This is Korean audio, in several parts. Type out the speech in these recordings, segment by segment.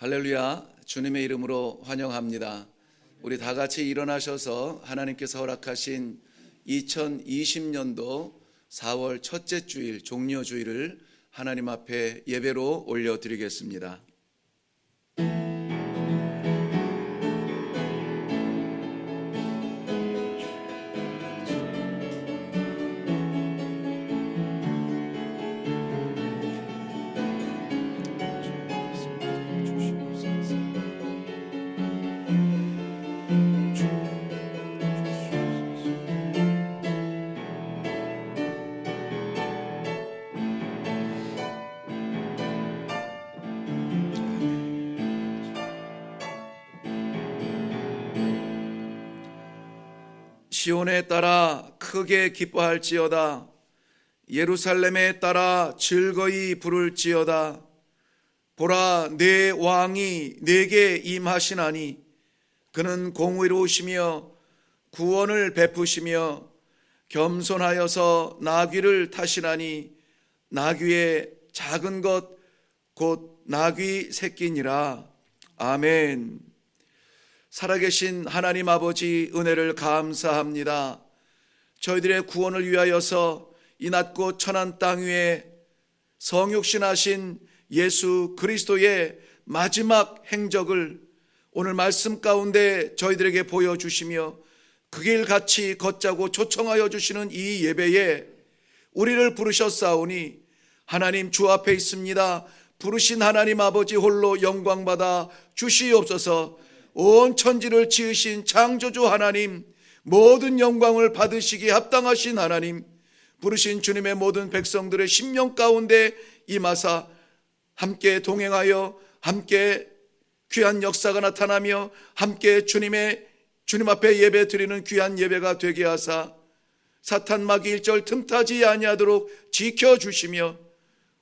할렐루야, 주님의 이름으로 환영합니다. 우리 다 같이 일어나셔서 하나님께서 허락하신 2020년도 4월 첫째 주일 종려주일을 하나님 앞에 예배로 올려드리겠습니다. 시온에 따라 크게 기뻐할지어다. 예루살렘에 따라 즐거이 부를지어다. 보라, 내 왕이 내게 임하시나니 그는 공의로우시며 구원을 베푸시며 겸손하여서 나귀를 타시나니 나귀의 작은 것 곧 나귀 새끼니라. 아멘. 살아계신 하나님 아버지, 은혜를 감사합니다. 저희들의 구원을 위하여서 이 낮고 천한 땅 위에 성육신하신 예수 그리스도의 마지막 행적을 오늘 말씀 가운데 저희들에게 보여주시며 그 길 같이 걷자고 초청하여 주시는 이 예배에 우리를 부르셨사오니 하나님 주 앞에 있습니다. 부르신 하나님 아버지 홀로 영광받아 주시옵소서. 온 천지를 지으신 창조주 하나님, 모든 영광을 받으시기에 합당하신 하나님, 부르신 주님의 모든 백성들의 심령 가운데 임하사 함께 동행하여 함께 귀한 역사가 나타나며 함께 주님 앞에 예배 드리는 귀한 예배가 되게 하사 사탄 마귀 일절 틈타지 아니하도록 지켜주시며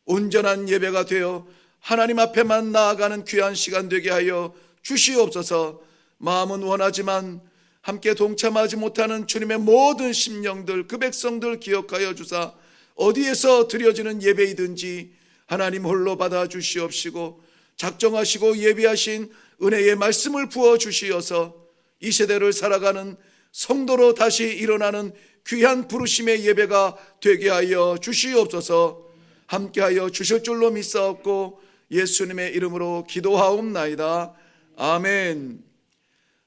온전한 예배가 되어 하나님 앞에만 나아가는 귀한 시간 되게 하여 주시옵소서. 마음은 원하지만 함께 동참하지 못하는 주님의 모든 심령들, 그 백성들 기억하여 주사 어디에서 드려지는 예배이든지 하나님 홀로 받아 주시옵시고 작정하시고 예비하신 은혜의 말씀을 부어 주시어서 이 세대를 살아가는 성도로 다시 일어나는 귀한 부르심의 예배가 되게 하여 주시옵소서. 함께하여 주실 줄로 믿사옵고 예수님의 이름으로 기도하옵나이다. 아멘.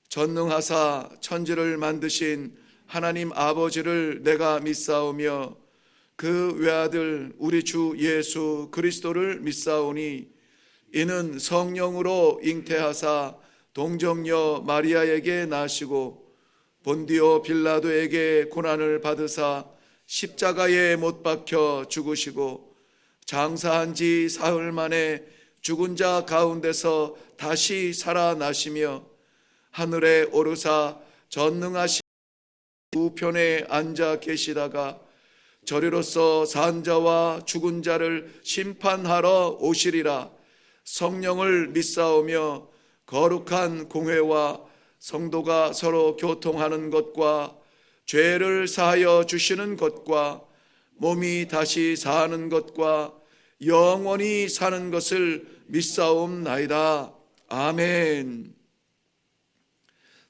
전능하사 천지를 만드신 하나님 아버지를 내가 믿사오며 그 외아들 우리 주 예수 그리스도를 믿사오니 이는 성령으로 잉태하사 동정녀 마리아에게 나시고 본디오 빌라도에게 고난을 받으사 십자가에 못 박혀 죽으시고 장사한 지 사흘 만에 죽은 자 가운데서 다시 살아나시며 하늘에 오르사 전능하신 우편에 앉아 계시다가 저리로서 산 자와 죽은 자를 심판하러 오시리라. 성령을 믿사오며 거룩한 공회와 성도가 서로 교통하는 것과 죄를 사하여 주시는 것과 몸이 다시 사는 것과 영원히 사는 것을 믿사옵나이다. 아멘.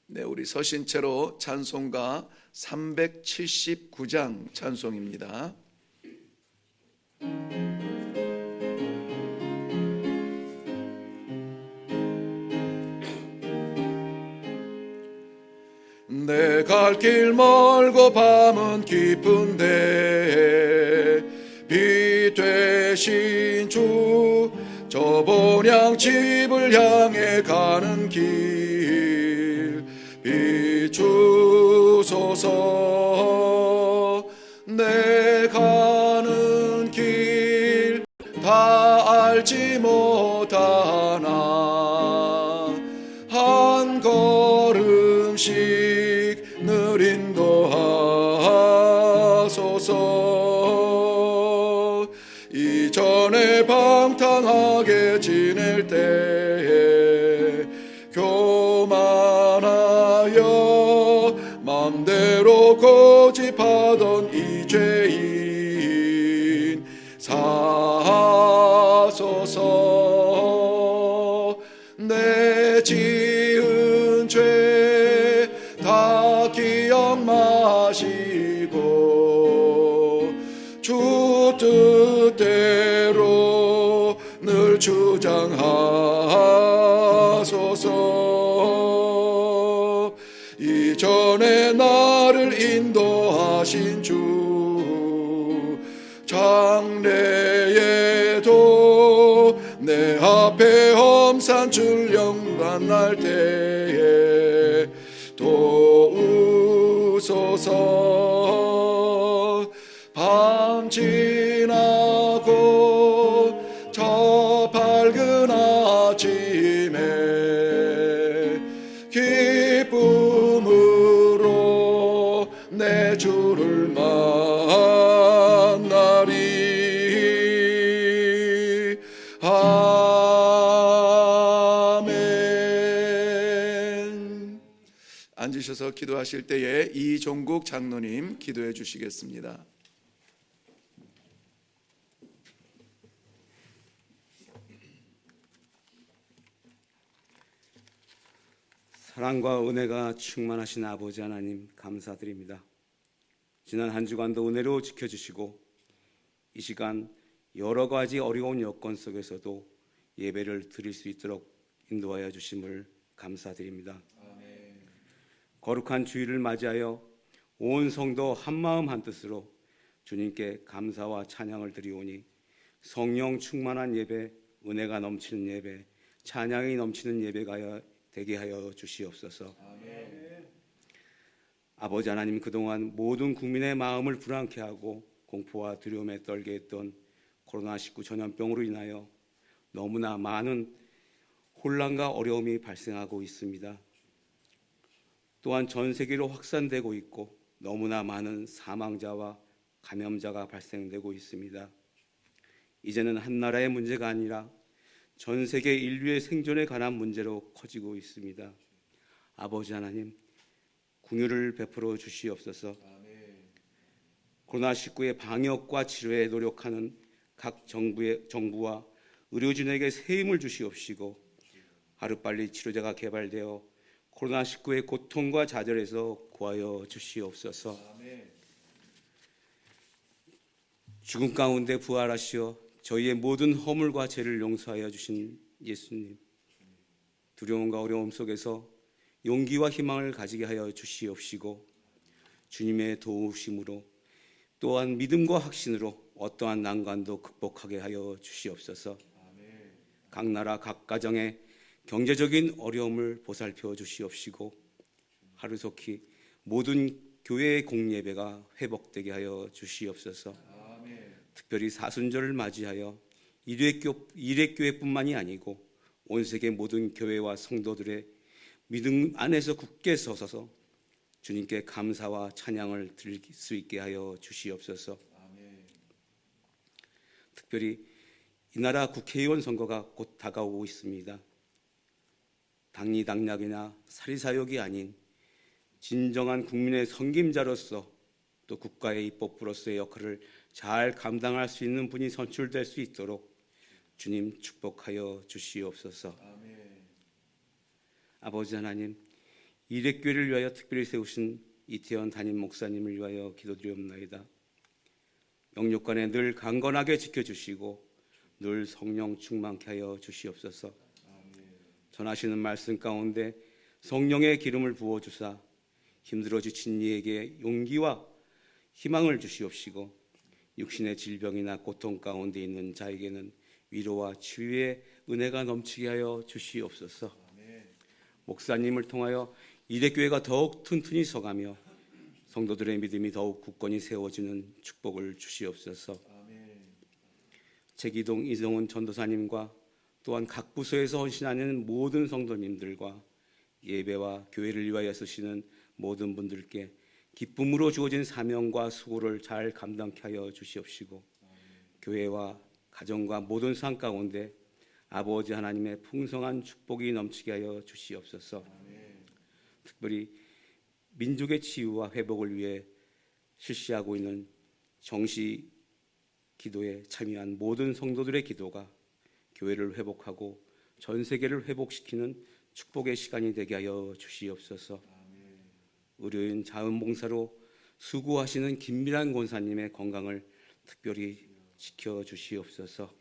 네, 우리 서신체로 찬송가 379장 찬송입니다. 내 갈 길 멀고 밤은 깊은데 빛 되신 주 저 본향 집을 향해 가는 길 비추소서. 내 가는 길 다 알지 못하나 한 걸음씩 늘 인도하소서. 이전에 방탕하게 지낼 때에 교만하여 맘대로 고집하던 이 죄인 사소서. 뜻대로 늘 주장하소서. 이전에 나를 인도하신 주 장래에도 내 앞에 험산 출령단 날 때에 도우소서. 밤 지나고 저 밝은 아침에 기쁨으로 내 주를 만나리. 아멘. 앉으셔서 기도하실 때에 이종국 장로님 기도해 주시겠습니다. 사랑과 은혜가 충만하신 아버지 하나님 감사드립니다. 지난 한 주간도 은혜로 지켜주시고 이 시간 여러 가지 어려운 여건 속에서도 예배를 드릴 수 있도록 인도하여 주심을 감사드립니다. 아멘. 거룩한 주일을 맞이하여 온 성도 한마음 한뜻으로 주님께 감사와 찬양을 드리오니 성령 충만한 예배, 은혜가 넘치는 예배, 찬양이 넘치는 예배가 되게 하여 주시옵소서. 아멘. 아버지 하나님, 그동안 모든 국민의 마음을 불안케 하고 공포와 두려움에 떨게 했던 코로나19 전염병으로 인하여 너무나 많은 혼란과 어려움이 발생하고 있습니다. 또한 전 세계로 확산되고 있고 너무나 많은 사망자와 감염자가 발생되고 있습니다. 이제는 한 나라의 문제가 아니라 전 세계 인류의 생존에 관한 문제로 커지고 있습니다. 아버지 하나님, 긍휼을 베풀어 주시옵소서. 코로나19의 방역과 치료에 노력하는 각 정부와 의료진에게 새 힘을 주시옵시고 하루빨리 치료제가 개발되어 코로나19의 고통과 좌절에서 구하여 주시옵소서. 죽음 가운데 부활하시어 저희의 모든 허물과 죄를 용서하여 주신 예수님, 두려움과 어려움 속에서 용기와 희망을 가지게 하여 주시옵시고 주님의 도우심으로 또한 믿음과 확신으로 어떠한 난관도 극복하게 하여 주시옵소서. 각 나라 각 가정의 경제적인 어려움을 보살펴 주시옵시고 하루속히 모든 교회의 공예배가 회복되게 하여 주시옵소서. 특별히 사순절을 맞이하여 일회교회뿐만이 아니고 온 세계 모든 교회와 성도들의 믿음 안에서 굳게 서서 주님께 감사와 찬양을 드릴 수 있게 하여 주시옵소서. 특별히 이 나라 국회의원 선거가 곧 다가오고 있습니다. 당리당략이나 사리사욕이 아닌 진정한 국민의 섬김자로서 또 국가의 입법부로서의 역할을 잘 감당할 수 있는 분이 선출될 수 있도록 주님 축복하여 주시옵소서. 아멘. 아버지 하나님, 일회교회를 위하여 특별히 세우신 이태원 담임 목사님을 위하여 기도드리옵나이다. 영육간에 늘 강건하게 지켜주시고 늘 성령 충만케 하여 주시옵소서. 아멘. 전하시는 말씀 가운데 성령의 기름을 부어주사 힘들어 지친 이에게 용기와 희망을 주시옵시고 육신의 질병이나 고통 가운데 있는 자에게는 위로와 치유의 은혜가 넘치게 하여 주시옵소서. 아멘. 목사님을 통하여 일회교회가 더욱 튼튼히 서가며 성도들의 믿음이 더욱 굳건히 세워지는 축복을 주시옵소서. 아멘. 제기동 이정훈 전도사님과 또한 각 부서에서 헌신하는 모든 성도님들과 예배와 교회를 위하여 쓰시는 모든 분들께 기쁨으로 주어진 사명과 수고를 잘 감당케 하여 주시옵시고 교회와 가정과 모든 삶 가운데 아버지 하나님의 풍성한 축복이 넘치게 하여 주시옵소서. 특별히 민족의 치유와 회복을 위해 실시하고 있는 정시 기도에 참여한 모든 성도들의 기도가 교회를 회복하고 전 세계를 회복시키는 축복의 시간이 되게 하여 주시옵소서. 의료인 자원봉사로 수고하시는 김미란 권사님의 건강을 특별히 지켜주시옵소서.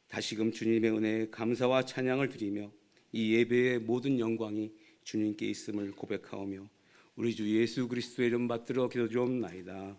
다시금 주님의 은혜에 감사와 찬양을 드리며 이 예배의 모든 영광이 주님께 있음을 고백하오며 우리 주 예수 그리스도의 이름 받들어 기도드리옵나이다.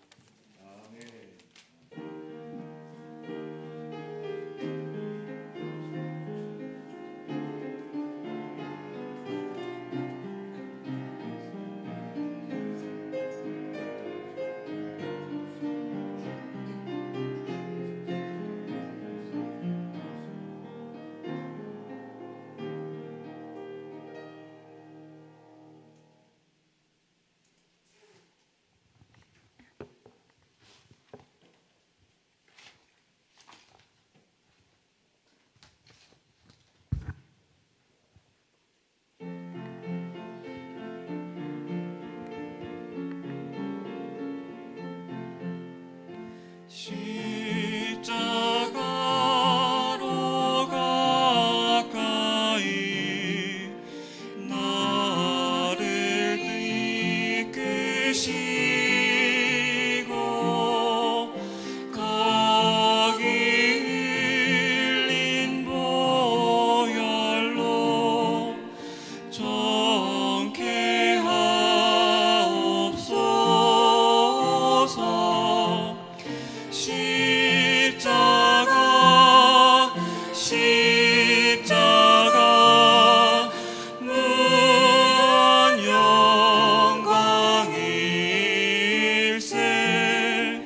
십자가로 가까이 나를 이끄시고 거기 흘린 보혈로 정케 하옵소서. 십자가 무한 영광일세.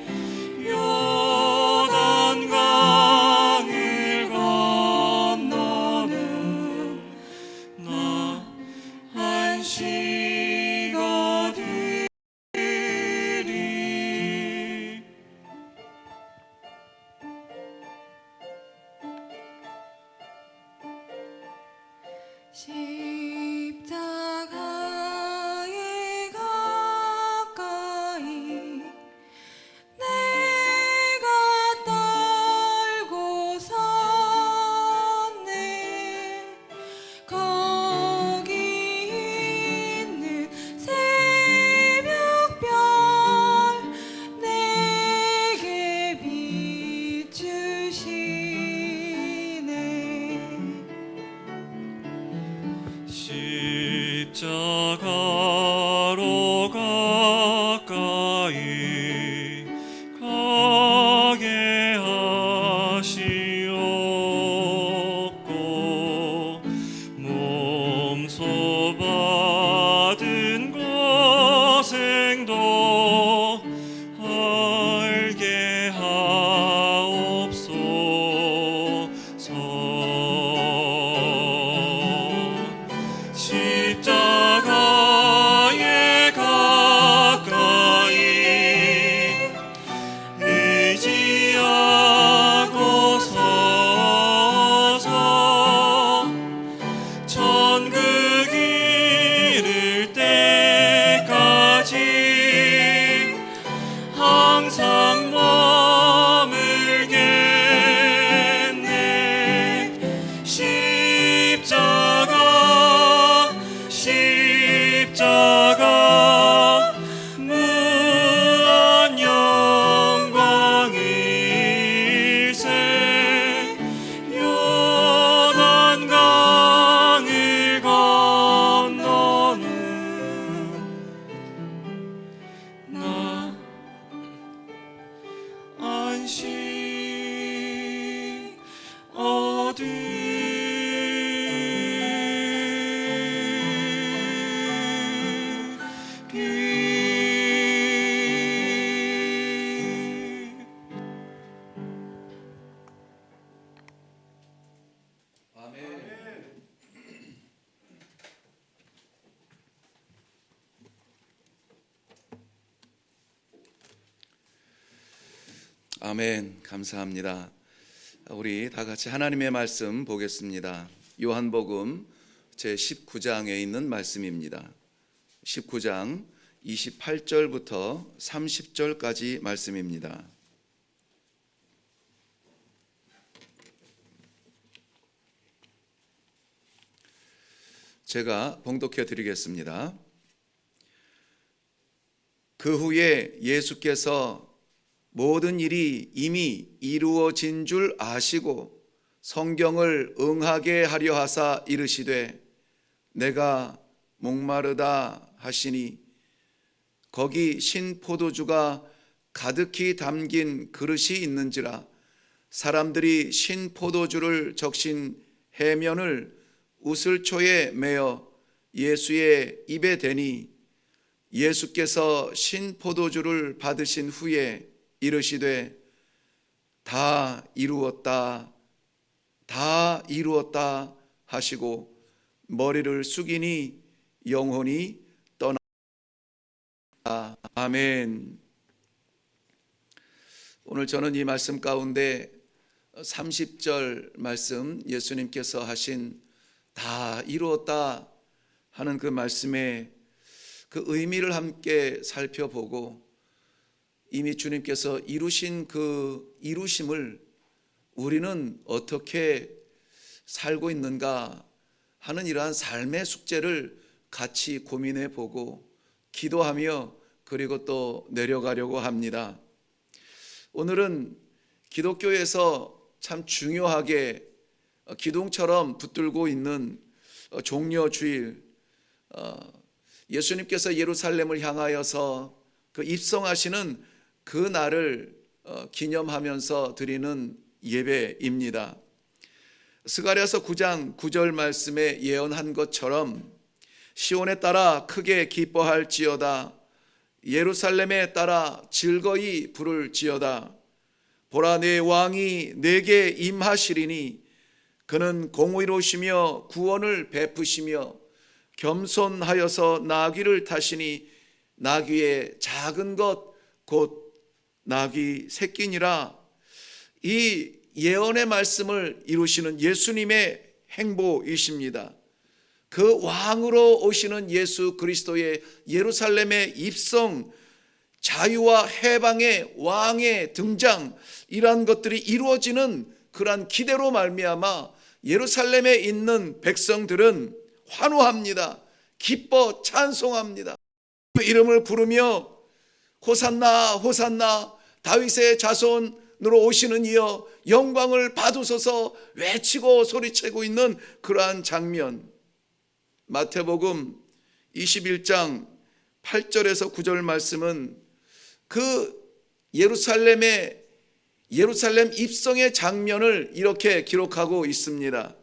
요단강을 건너는 나 한시가 되리. 십자가에 가까이 내가 떨고 섰네. 거기 있는 새벽별 내게 비추시네. 십자가로 가까이 가게 하시옵고 몸소 받은 고생도 알게 하옵소서. 십자가에 가까이 의지하고 서서 천국 이를 때까지 항상 머물겠네. 십자가 무한 영광일세. 요단강을 건너는 나 안식 얻으리. 아멘. 감사합니다. 우리 다 같이 하나님의 말씀 보겠습니다. 요한복음 제19장에 있는 말씀입니다. 19장 28절부터 30절까지 말씀입니다. 제가 봉독해 드리겠습니다. 그 후에 예수께서 모든 일이 이미 이루어진 줄 아시고 성경을 응하게 하려 하사 이르시되 내가 목마르다 하시니 거기 신 포도주가 가득히 담긴 그릇이 있는지라 사람들이 신 포도주를 적신 해면을 우슬초에 매어 예수의 입에 대니 예수께서 신 포도주를 받으신 후에 이르시되 다 이루었다 다 이루었다 하시고 머리를 숙이니 영혼이 떠났다. 아멘. 오늘 저는 이 말씀 가운데 30절 말씀 예수님께서 하신 다 이루었다 하는 그 말씀의 그 의미를 함께 살펴보고 이미 주님께서 이루신 그 이루심을 우리는 어떻게 살고 있는가 하는 이러한 삶의 숙제를 같이 고민해 보고 기도하며 그리고 또 내려가려고 합니다. 오늘은 기독교에서 참 중요하게 기둥처럼 붙들고 있는 종려주일, 예수님께서 예루살렘을 향하여서 그 입성하시는 그 날을 기념하면서 드리는 예배입니다. 스가랴서 9장 9절 말씀에 예언한 것처럼 시온에 따라 크게 기뻐할지어다 예루살렘에 따라 즐거이 부를지어다 보라 내 왕이 내게 임하시리니 그는 공의로우시며 구원을 베푸시며 겸손하여서 나귀를 타시니 나귀의 작은 것 곧 나귀 새끼니라. 이 예언의 말씀을 이루시는 예수님의 행보이십니다. 그 왕으로 오시는 예수 그리스도의 예루살렘의 입성, 자유와 해방의 왕의 등장, 이러한 것들이 이루어지는 그러한 기대로 말미암아 예루살렘에 있는 백성들은 환호합니다. 기뻐 찬송합니다. 그 이름을 부르며 호산나 호산나 다윗의 자손으로 오시는 이여 영광을 받으소서 외치고 소리치고 있는 그러한 장면. 마태복음 21장 8절에서 9절 말씀은 그 예루살렘 입성의 장면을 이렇게 기록하고 있습니다.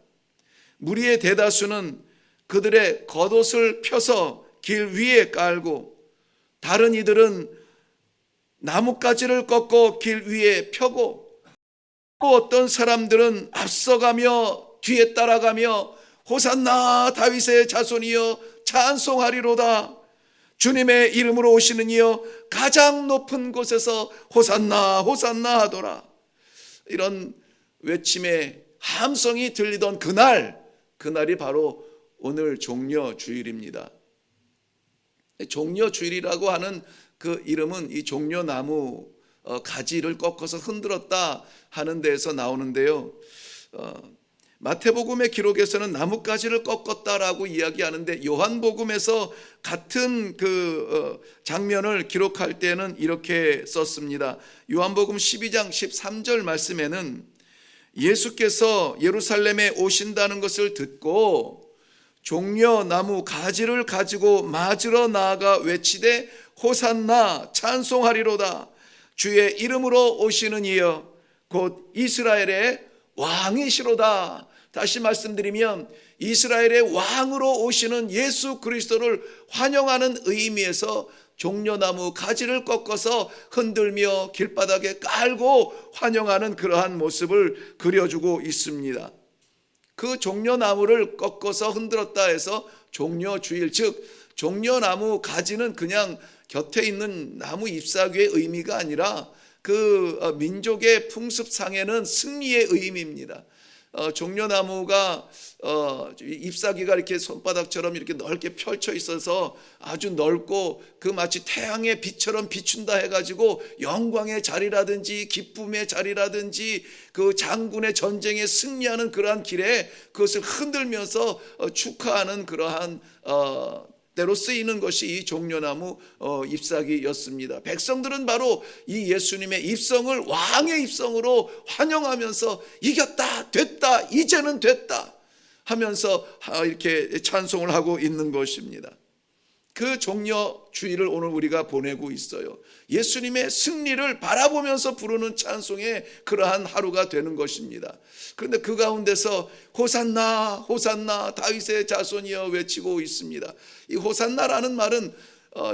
무리의 대다수는 그들의 겉옷을 펴서 길 위에 깔고 다른 이들은 나뭇가지를 꺾고 길 위에 펴고 또 어떤 사람들은 앞서가며 뒤에 따라가며 호산나 다윗의 자손이여 찬송하리로다 주님의 이름으로 오시는 이여 가장 높은 곳에서 호산나 호산나 하더라. 이런 외침의 함성이 들리던 그날이 바로 오늘 종려주일입니다. 종려주일이라고 하는 그 이름은 이 종려나무 가지를 꺾어서 흔들었다 하는 데에서 나오는데요. 마태복음의 기록에서는 나뭇가지를 꺾었다라고 이야기하는데 요한복음에서 같은 그 장면을 기록할 때는 이렇게 썼습니다. 요한복음 12장 13절 말씀에는 예수께서 예루살렘에 오신다는 것을 듣고 종려나무 가지를 가지고 맞으러 나아가 외치되 호산나 찬송하리로다 주의 이름으로 오시는 이여 곧 이스라엘의 왕이시로다. 다시 말씀드리면 이스라엘의 왕으로 오시는 예수 그리스도를 환영하는 의미에서 종려나무 가지를 꺾어서 흔들며 길바닥에 깔고 환영하는 그러한 모습을 그려주고 있습니다. 그 종려나무를 꺾어서 흔들었다 해서 종려주일, 즉 종려나무 가지는 그냥 곁에 있는 나무 잎사귀의 의미가 아니라 그 민족의 풍습상에는 승리의 의미입니다. 종려나무가 잎사귀가 이렇게 손바닥처럼 이렇게 넓게 펼쳐 있어서 아주 넓고 그 마치 태양의 빛처럼 비춘다 해가지고 영광의 자리라든지 기쁨의 자리라든지 그 장군의 전쟁에 승리하는 그러한 길에 그것을 흔들면서 축하하는 그러한 때로 쓰이는 것이 이 종려나무 잎사귀였습니다. 백성들은 바로 이 예수님의 입성을 왕의 입성으로 환영하면서 이겼다, 됐다, 이제는 됐다 하면서 이렇게 찬송을 하고 있는 것입니다. 그 종려 주일을 오늘 우리가 보내고 있어요. 예수님의 승리를 바라보면서 부르는 찬송의 그러한 하루가 되는 것입니다. 그런데 그 가운데서 호산나 호산나 다윗의 자손이여 외치고 있습니다. 이 호산나라는 말은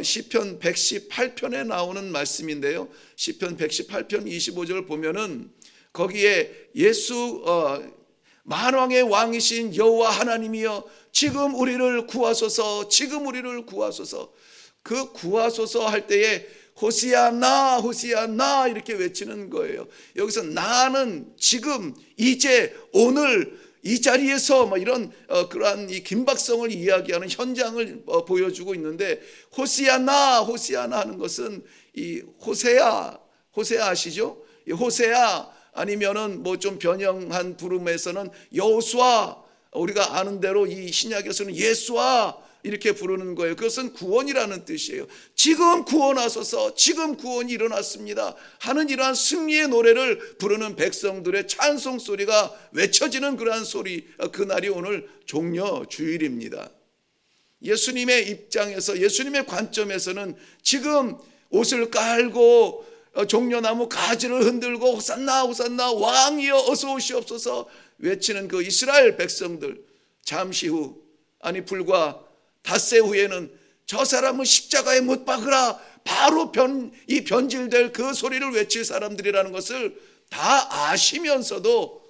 시편 118편에 나오는 말씀인데요. 시편 118편 25절 보면은 거기에 예수 만왕의 왕이신 여호와 하나님이여 지금 우리를 구하소서, 지금 우리를 구하소서. 그 구하소서 할 때에 호시아나 호시아나 이렇게 외치는 거예요. 여기서 나는 지금 이제 오늘 이 자리에서 뭐 이런 그러한 이 긴박성을 이야기하는 현장을 보여주고 있는데, 호시아나 호시아나 하는 것은 이 호세아 아시죠? 이 호세아 아니면은 뭐 좀 변형한 부름에서는 여호수아, 우리가 아는 대로 이 신약에서는 예수아 이렇게 부르는 거예요. 그것은 구원이라는 뜻이에요. 지금 구원하소서, 지금 구원이 일어났습니다 하는 이러한 승리의 노래를 부르는 백성들의 찬송 소리가 외쳐지는 그러한 소리, 그날이 오늘 종려 주일입니다. 예수님의 입장에서, 예수님의 관점에서는 지금 옷을 깔고 종려나무 가지를 흔들고 호산나 호산나 왕이여 어서 오시옵소서 외치는 그 이스라엘 백성들, 잠시 후, 아니 불과 닷새 후에는 저 사람은 십자가에 못 박으라 바로 이 변질될 그 소리를 외칠 사람들이라는 것을 다 아시면서도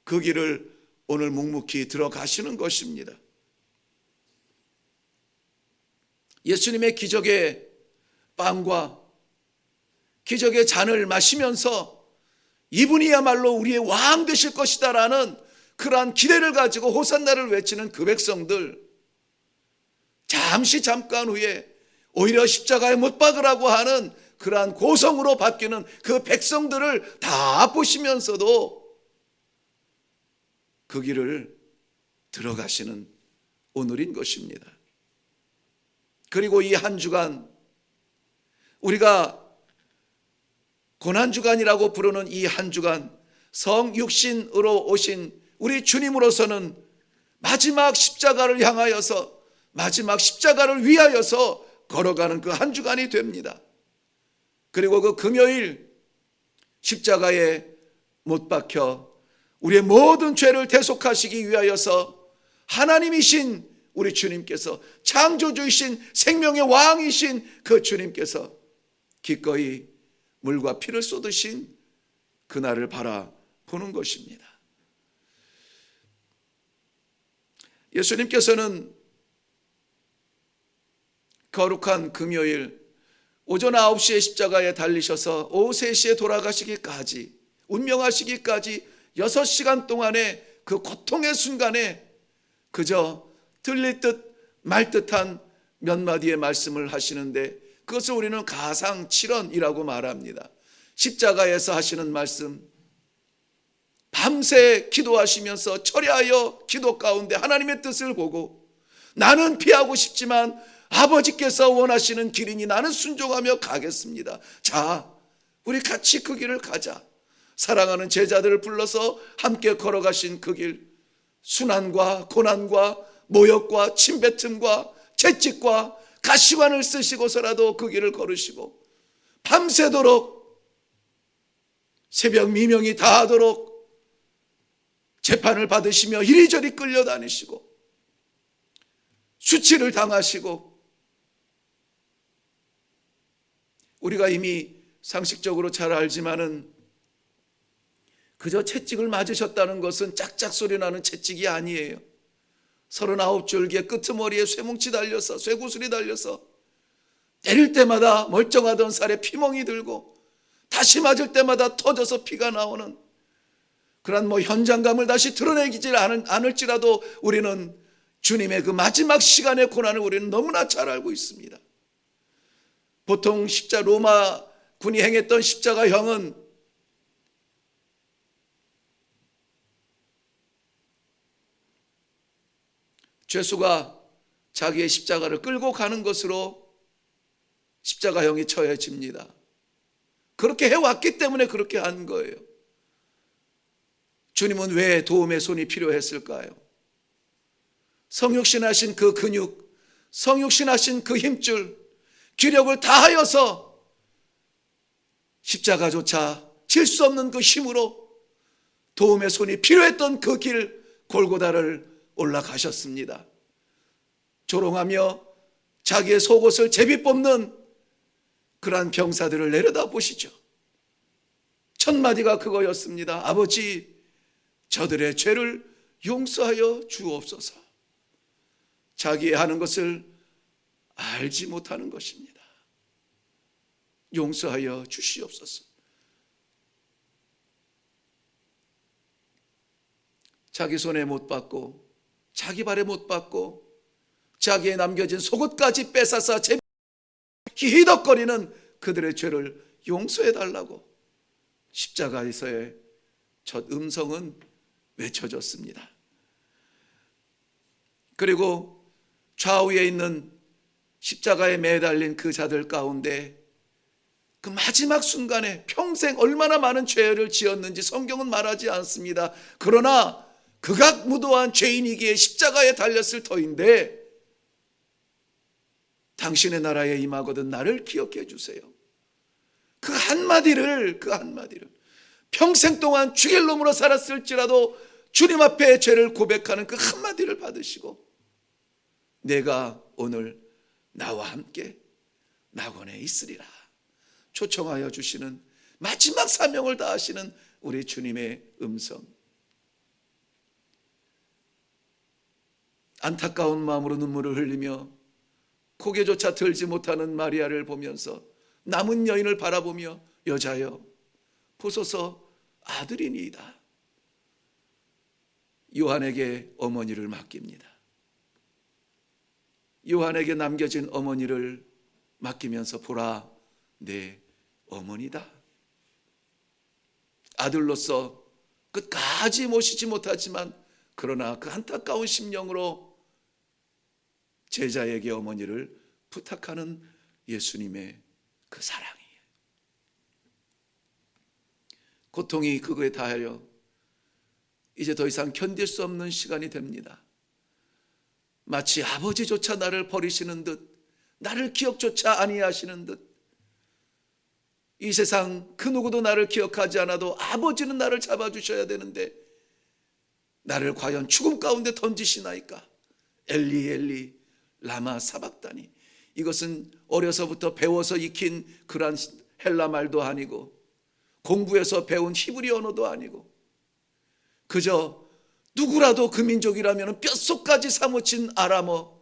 그 길을 오늘 묵묵히 들어가시는 것입니다. 예수님의 기적의 빵과 기적의 잔을 마시면서 이분이야말로 우리의 왕 되실 것이다라는 그러한 기대를 가지고 호산나를 외치는 그 백성들, 잠깐 후에 오히려 십자가에 못 박으라고 하는 그러한 고성으로 바뀌는 그 백성들을 다 보시면서도 그 길을 들어가시는 오늘인 것입니다. 그리고 이 한 주간, 우리가 고난주간이라고 부르는 이 한 주간, 성육신으로 오신 우리 주님으로서는 마지막 십자가를 향하여서, 마지막 십자가를 위하여서 걸어가는 그 한 주간이 됩니다. 그리고 그 금요일 십자가에 못 박혀 우리의 모든 죄를 대속하시기 위하여서 하나님이신 우리 주님께서, 창조주이신 생명의 왕이신 그 주님께서 기꺼이 물과 피를 쏟으신 그날을 바라보는 것입니다. 예수님께서는 거룩한 금요일 오전 9시에 십자가에 달리셔서 오후 3시에 돌아가시기까지, 운명하시기까지 6시간 동안의 그 고통의 순간에 그저 들릴 듯 말 듯한 몇 마디의 말씀을 하시는데, 그것을 우리는 가상칠언이라고 말합니다. 십자가에서 하시는 말씀, 밤새 기도하시면서 철야하여 기도 가운데 하나님의 뜻을 보고, 나는 피하고 싶지만 아버지께서 원하시는 길이니 나는 순종하며 가겠습니다. 자, 우리 같이 그 길을 가자. 사랑하는 제자들을 불러서 함께 걸어가신 그 길, 순환과 고난과 모욕과 침뱉음과 채찍과 가시관을 쓰시고서라도 그 길을 걸으시고, 밤새도록 새벽 미명이 다하도록 재판을 받으시며 이리저리 끌려다니시고 수치를 당하시고, 우리가 이미 상식적으로 잘 알지만은 그저 채찍을 맞으셨다는 것은 짝짝 소리 나는 채찍이 아니에요. 39줄기의 끄트머리에 쇠뭉치 달려서, 쇠구슬이 달려서 때릴 때마다 멀쩡하던 살에 피멍이 들고 다시 맞을 때마다 터져서 피가 나오는 그런 현장감을 다시 드러내지 않을지라도 우리는 주님의 그 마지막 시간의 고난을 우리는 너무나 잘 알고 있습니다. 보통 로마 군이 행했던 십자가형은 죄수가 자기의 십자가를 끌고 가는 것으로 십자가형이 처해집니다. 그렇게 해왔기 때문에 그렇게 한 거예요. 주님은 왜 도움의 손이 필요했을까요? 성육신하신 그 근육, 성육신하신 그 힘줄, 기력을 다하여서 십자가조차 질 수 없는 그 힘으로 도움의 손이 필요했던 그 길 골고다를 올라가셨습니다. 조롱하며 자기의 속옷을 제비 뽑는 그러한 병사들을 내려다보시죠. 첫 마디가 그거였습니다. 아버지, 저들의 죄를 용서하여 주옵소서. 자기의 하는 것을 알지 못하는 것입니다. 용서하여 주시옵소서. 자기 손에 못 받고 자기 발에 못 받고 자기의 남겨진 속옷까지 뺏어서 히덕거리는 그들의 죄를 용서해달라고 십자가에서의 첫 음성은 외쳐졌습니다. 그리고 좌우에 있는 십자가에 매달린 그 자들 가운데 그 마지막 순간에 평생 얼마나 많은 죄를 지었는지 성경은 말하지 않습니다. 그러나 극악무도한 죄인이기에 십자가에 달렸을 터인데 당신의 나라에 임하거든 나를 기억해 주세요. 그 한마디를 평생 동안 죽일 놈으로 살았을지라도 주님 앞에 죄를 고백하는 그 한마디를 받으시고 내가 오늘 나와 함께 낙원에 있으리라 초청하여 주시는 마지막 사명을 다하시는 우리 주님의 음성. 안타까운 마음으로 눈물을 흘리며 고개조차 들지 못하는 마리아를 보면서 남은 여인을 바라보며 여자여 보소서 아들이니이다. 요한에게 어머니를 맡깁니다. 요한에게 남겨진 어머니를 맡기면서 보라 내 어머니다. 아들로서 끝까지 모시지 못하지만 그러나 그 안타까운 심령으로 제자에게 어머니를 부탁하는 예수님의 그 사랑이에요. 고통이 그거에 다하여 이제 더 이상 견딜 수 없는 시간이 됩니다. 마치 아버지조차 나를 버리시는 듯 나를 기억조차 아니하시는 듯 이 세상 그 누구도 나를 기억하지 않아도 아버지는 나를 잡아주셔야 되는데 나를 과연 죽음 가운데 던지시나이까. 엘리 엘리 라마 사박다니. 이것은 어려서부터 배워서 익힌 그러한 헬라 말도 아니고 공부해서 배운 히브리 언어도 아니고 그저 누구라도 그 민족이라면 뼛속까지 사무친 아람어.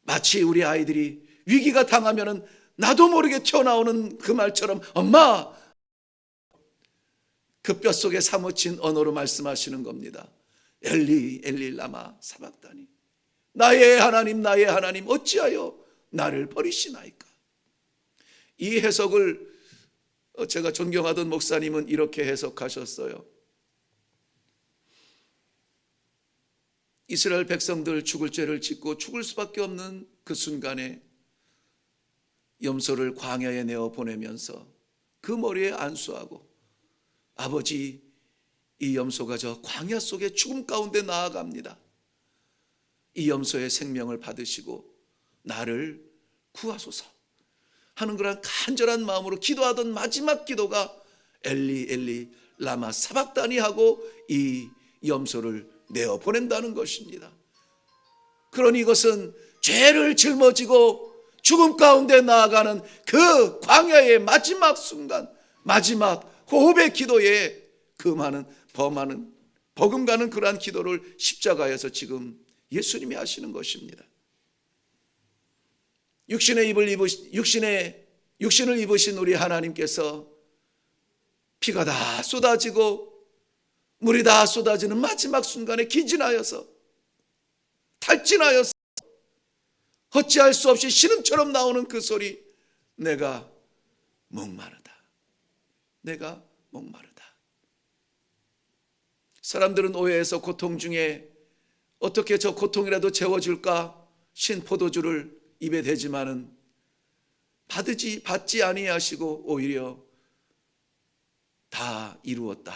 마치 우리 아이들이 위기가 당하면 나도 모르게 튀어나오는 그 말처럼 엄마, 그 뼛속에 사무친 언어로 말씀하시는 겁니다. 엘리 엘리 라마 사박다니. 나의 하나님 나의 하나님 어찌하여 나를 버리시나이까. 이 해석을 제가 존경하던 목사님은 이렇게 해석하셨어요. 이스라엘 백성들 죽을 죄를 짓고 죽을 수밖에 없는 그 순간에 염소를 광야에 내어 보내면서 그 머리에 안수하고 아버지 이 염소가 저 광야 속에 죽음 가운데 나아갑니다. 이 염소의 생명을 받으시고 나를 구하소서 하는 그런 간절한 마음으로 기도하던 마지막 기도가 엘리 엘리 라마 사박다니 하고 이 염소를 내어 보낸다는 것입니다. 그러니 이것은 죄를 짊어지고 죽음 가운데 나아가는 그 광야의 마지막 순간, 마지막 호흡의 기도에 그 많은 범하는 버금가는 그러한 기도를 십자가에서 지금 예수님이 하시는 것입니다. 육신을 입으신 우리 하나님께서 피가 다 쏟아지고 물이 다 쏟아지는 마지막 순간에 기진하여서 탈진하여서 어찌할 수 없이 신음처럼 나오는 그 소리, 내가 목마르다. 내가 목마르다. 사람들은 오해해서 고통 중에 어떻게 저 고통이라도 채워줄까 신 포도주를 입에 대지만은 받지 아니하시고 오히려 다 이루었다.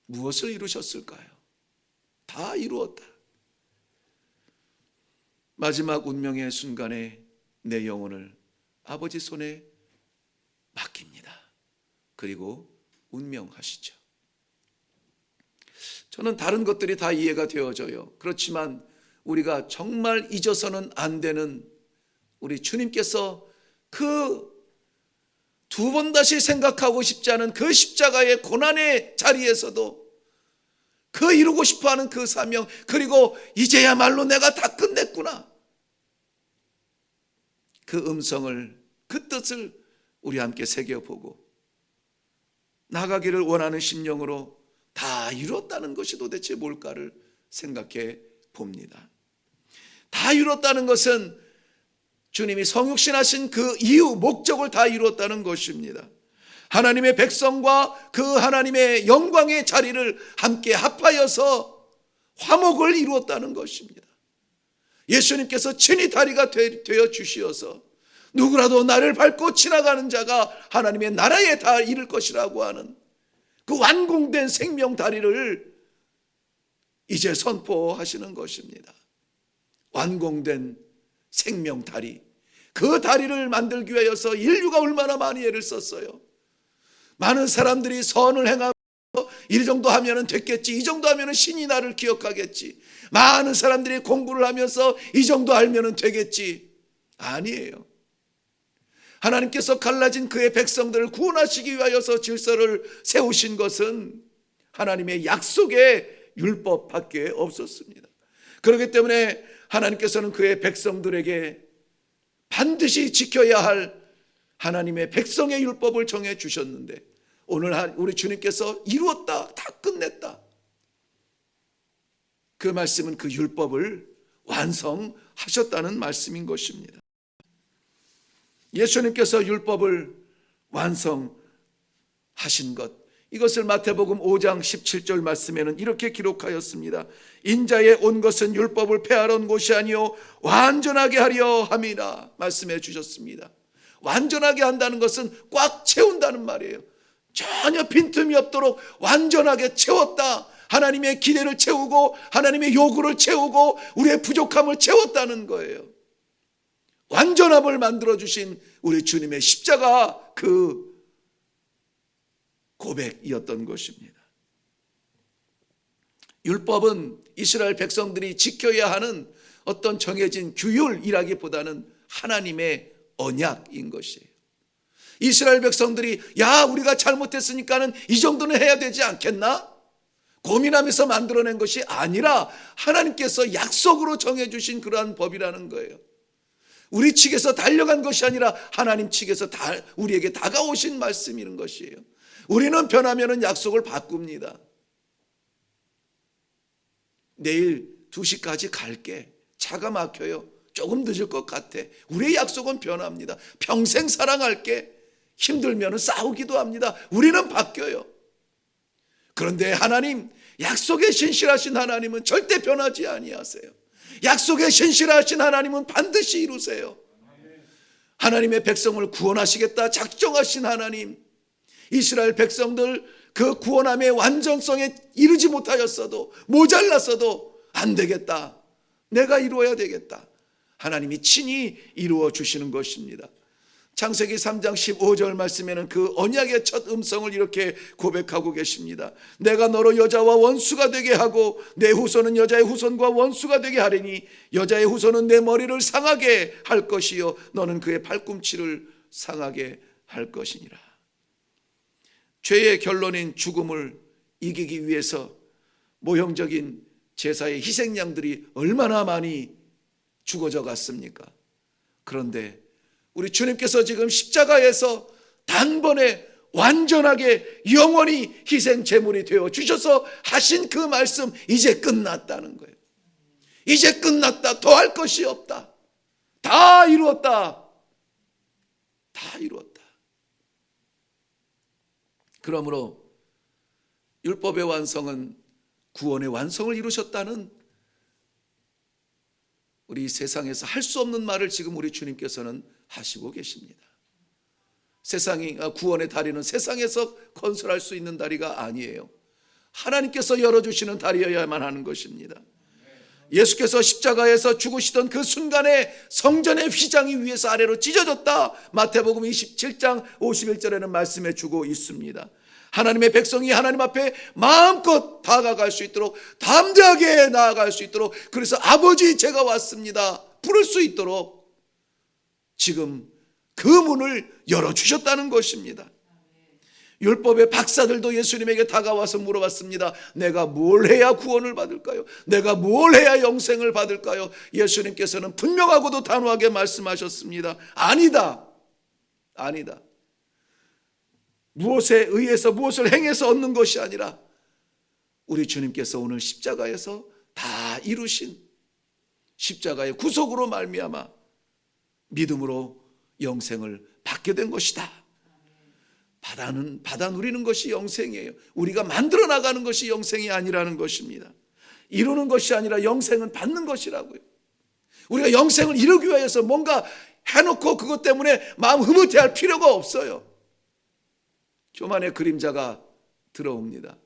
무엇을 이루셨을까요? 다 이루었다. 마지막 운명의 순간에 내 영혼을 아버지 손에 맡깁니다. 그리고 운명하시죠. 저는 다른 것들이 다 이해가 되어져요. 그렇지만 우리가 정말 잊어서는 안 되는 우리 주님께서 그 두 번 다시 생각하고 싶지 않은 그 십자가의 고난의 자리에서도 그 이루고 싶어하는 그 사명, 그리고 이제야말로 내가 다 끝냈구나, 그 음성을, 그 뜻을 우리 함께 새겨보고 나가기를 원하는 심령으로 다 이뤘다는 것이 도대체 뭘까를 생각해 봅니다. 다 이뤘다는 것은 주님이 성육신하신 그 이유, 목적을 다 이뤘다는 것입니다. 하나님의 백성과 그 하나님의 영광의 자리를 함께 합하여서 화목을 이루었다는 것입니다. 예수님께서 친히 다리가 되어 주시어서 누구라도 나를 밟고 지나가는 자가 하나님의 나라에 다 이를 것이라고 하는 그 완공된 생명 다리를 이제 선포하시는 것입니다. 완공된 생명 다리, 그 다리를 만들기 위해서 인류가 얼마나 많이 애를 썼어요. 많은 사람들이 선을 행하면서 이 정도 하면 됐겠지, 이 정도 하면 신이 나를 기억하겠지, 많은 사람들이 공부를 하면서 이 정도 알면 되겠지. 아니에요. 하나님께서 갈라진 그의 백성들을 구원하시기 위하여서 질서를 세우신 것은 하나님의 약속의 율법밖에 없었습니다. 그렇기 때문에 하나님께서는 그의 백성들에게 반드시 지켜야 할 하나님의 백성의 율법을 정해 주셨는데, 오늘 우리 주님께서 이루었다, 다 끝냈다, 그 말씀은 그 율법을 완성하셨다는 말씀인 것입니다. 예수님께서 율법을 완성하신 것, 이것을 마태복음 5장 17절 말씀에는 이렇게 기록하였습니다. 인자에 온 것은 율법을 폐하러 온 것이 아니요 완전하게 하려 함이라 말씀해 주셨습니다. 완전하게 한다는 것은 꽉 채운다는 말이에요. 전혀 빈틈이 없도록 완전하게 채웠다. 하나님의 기대를 채우고 하나님의 요구를 채우고 우리의 부족함을 채웠다는 거예요. 완전함을 만들어주신 우리 주님의 십자가, 그 고백이었던 것입니다. 율법은 이스라엘 백성들이 지켜야 하는 어떤 정해진 규율이라기보다는 하나님의 언약인 것이에요. 이스라엘 백성들이 우리가 잘못했으니까는 이 정도는 해야 되지 않겠나? 고민하면서 만들어낸 것이 아니라 하나님께서 약속으로 정해주신 그러한 법이라는 거예요. 우리 측에서 달려간 것이 아니라 하나님 측에서 우리에게 다가오신 말씀이라는 것이에요. 우리는 변하면 약속을 바꿉니다. 내일 2시까지 갈게. 차가 막혀요. 조금 늦을 것 같아. 우리의 약속은 변합니다. 평생 사랑할게. 힘들면 싸우기도 합니다. 우리는 바뀌어요. 그런데 하나님, 약속에 신실하신 하나님은 절대 변하지 아니하세요. 약속에 신실하신 하나님은 반드시 이루세요. 하나님의 백성을 구원하시겠다 작정하신 하나님, 이스라엘 백성들 그 구원함의 완전성에 이르지 못하였어도, 모자랐어도 안 되겠다, 내가 이루어야 되겠다, 하나님이 친히 이루어 주시는 것입니다. 창세기 3장 15절 말씀에는 그 언약의 첫 음성을 이렇게 고백하고 계십니다. 내가 너로 여자와 원수가 되게 하고 내 후손은 여자의 후손과 원수가 되게 하리니 여자의 후손은 내 머리를 상하게 할 것이요 너는 그의 발꿈치를 상하게 할 것이니라. 죄의 결론인 죽음을 이기기 위해서 모형적인 제사의 희생양들이 얼마나 많이 죽어져 갔습니까? 그런데 우리 주님께서 지금 십자가에서 단번에 완전하게 영원히 희생 제물이 되어 주셔서 하신 그 말씀, 이제 끝났다는 거예요. 이제 끝났다. 더 할 것이 없다. 다 이루었다. 다 이루었다. 그러므로 율법의 완성은 구원의 완성을 이루셨다는 우리 세상에서 할 수 없는 말을 지금 우리 주님께서는 하시고 계십니다. 구원의 다리는 세상에서 건설할 수 있는 다리가 아니에요. 하나님께서 열어주시는 다리여야만 하는 것입니다. 예수께서 십자가에서 죽으시던 그 순간에 성전의 휘장이 위에서 아래로 찢어졌다. 마태복음 27장 51절에는 말씀해 주고 있습니다. 하나님의 백성이 하나님 앞에 마음껏 다가갈 수 있도록, 담대하게 나아갈 수 있도록, 그래서 아버지 제가 왔습니다 부를 수 있도록 지금 그 문을 열어주셨다는 것입니다. 율법의 박사들도 예수님에게 다가와서 물어봤습니다. 내가 뭘 해야 구원을 받을까요? 내가 뭘 해야 영생을 받을까요? 예수님께서는 분명하고도 단호하게 말씀하셨습니다. 아니다. 아니다. 무엇에 의해서 무엇을 행해서 얻는 것이 아니라 우리 주님께서 오늘 십자가에서 다 이루신 십자가의 구속으로 말미암아 믿음으로 영생을 받게 된 것이다. 받아 누리는 것이 영생이에요. 우리가 만들어 나가는 것이 영생이 아니라는 것입니다. 이루는 것이 아니라 영생은 받는 것이라고요. 우리가 영생을 이루기 위해서 뭔가 해놓고 그것 때문에 마음 흐뭇해할 필요가 없어요. 교만의 그림자가 들어옵니다.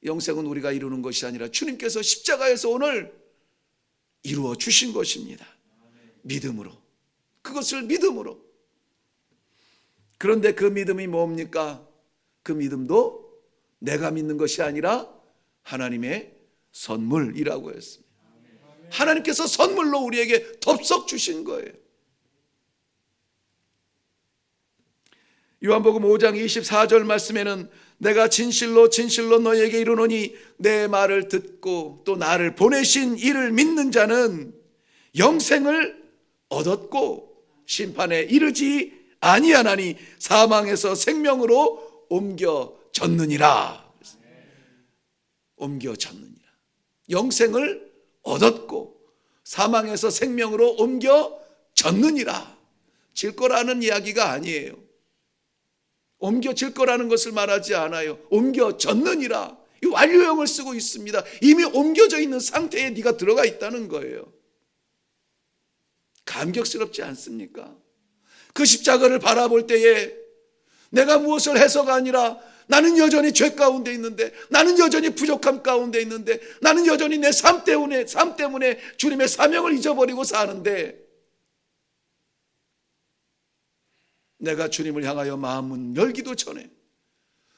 영생은 우리가 이루는 것이 아니라 주님께서 십자가에서 오늘 이루어 주신 것입니다. 믿음으로. 그것을 믿음으로. 그런데 그 믿음이 뭡니까? 그 믿음도 내가 믿는 것이 아니라 하나님의 선물이라고 했습니다. 하나님께서 선물로 우리에게 덥석 주신 거예요. 요한복음 5장 24절 말씀에는 내가 진실로 진실로 너희에게 이르노니 내 말을 듣고 또 나를 보내신 이를 믿는 자는 영생을 얻었고 심판에 이르지 아니하나니 사망에서 생명으로 옮겨졌느니라. 옮겨졌느니라. 영생을 얻었고 사망에서 생명으로 옮겨졌느니라. 질 거라는 이야기가 아니에요. 옮겨질 거라는 것을 말하지 않아요. 옮겨졌느니라. 이 완료형을 쓰고 있습니다. 이미 옮겨져 있는 상태에 네가 들어가 있다는 거예요. 감격스럽지 않습니까? 그 십자가를 바라볼 때에 내가 무엇을 해서가 아니라 나는 여전히 죄 가운데 있는데, 나는 여전히 부족함 가운데 있는데, 나는 여전히 내 삶 때문에 주님의 사명을 잊어버리고 사는데, 내가 주님을 향하여 마음은 열기도 전에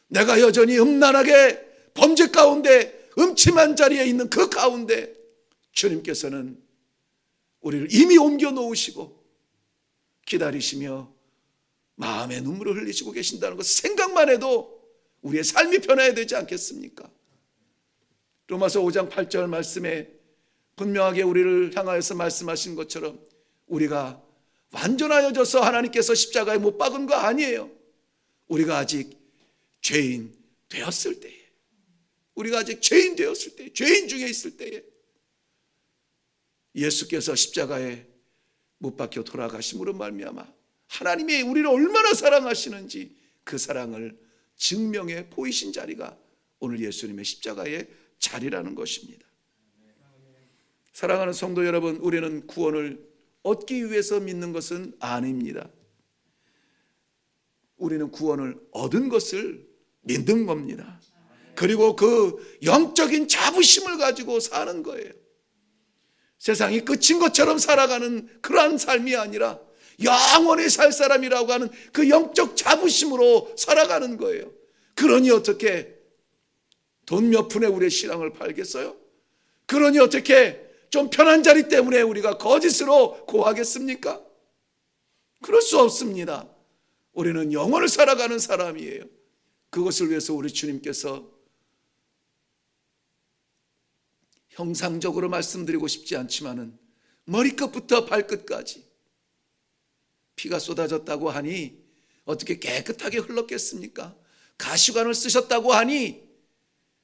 내가 여전히 음란하게 범죄 가운데 음침한 자리에 있는 그 가운데 주님께서는 우리를 이미 옮겨 놓으시고 기다리시며 마음의 눈물을 흘리시고 계신다는 것 생각만 해도 우리의 삶이 변해야 되지 않겠습니까? 로마서 5장 8절 말씀에 분명하게 우리를 향하여서 말씀하신 것처럼 우리가 완전하여져서 하나님께서 십자가에 못 박은 거 아니에요. 우리가 아직 죄인 되었을 때에, 우리가 아직 죄인 되었을 때, 죄인 중에 있을 때에 예수께서 십자가에 못 박혀 돌아가심으로 말미암아 하나님이 우리를 얼마나 사랑하시는지 그 사랑을 증명해 보이신 자리가 오늘 예수님의 십자가의 자리라는 것입니다. 사랑하는 성도 여러분, 우리는 구원을 얻기 위해서 믿는 것은 아닙니다. 우리는 구원을 얻은 것을 믿는 겁니다. 그리고 그 영적인 자부심을 가지고 사는 거예요. 세상이 끝인 것처럼 살아가는 그러한 삶이 아니라 영원히 살 사람이라고 하는 그 영적 자부심으로 살아가는 거예요. 그러니 어떻게 돈 몇 푼에 우리의 신앙을 팔겠어요? 그러니 어떻게 좀 편한 자리 때문에 우리가 거짓으로 고하겠습니까? 그럴 수 없습니다. 우리는 영원을 살아가는 사람이에요. 그것을 위해서 우리 주님께서 형상적으로 말씀드리고 싶지 않지만은 머리끝부터 발끝까지 피가 쏟아졌다고 하니 어떻게 깨끗하게 흘렀겠습니까? 가시관을 쓰셨다고 하니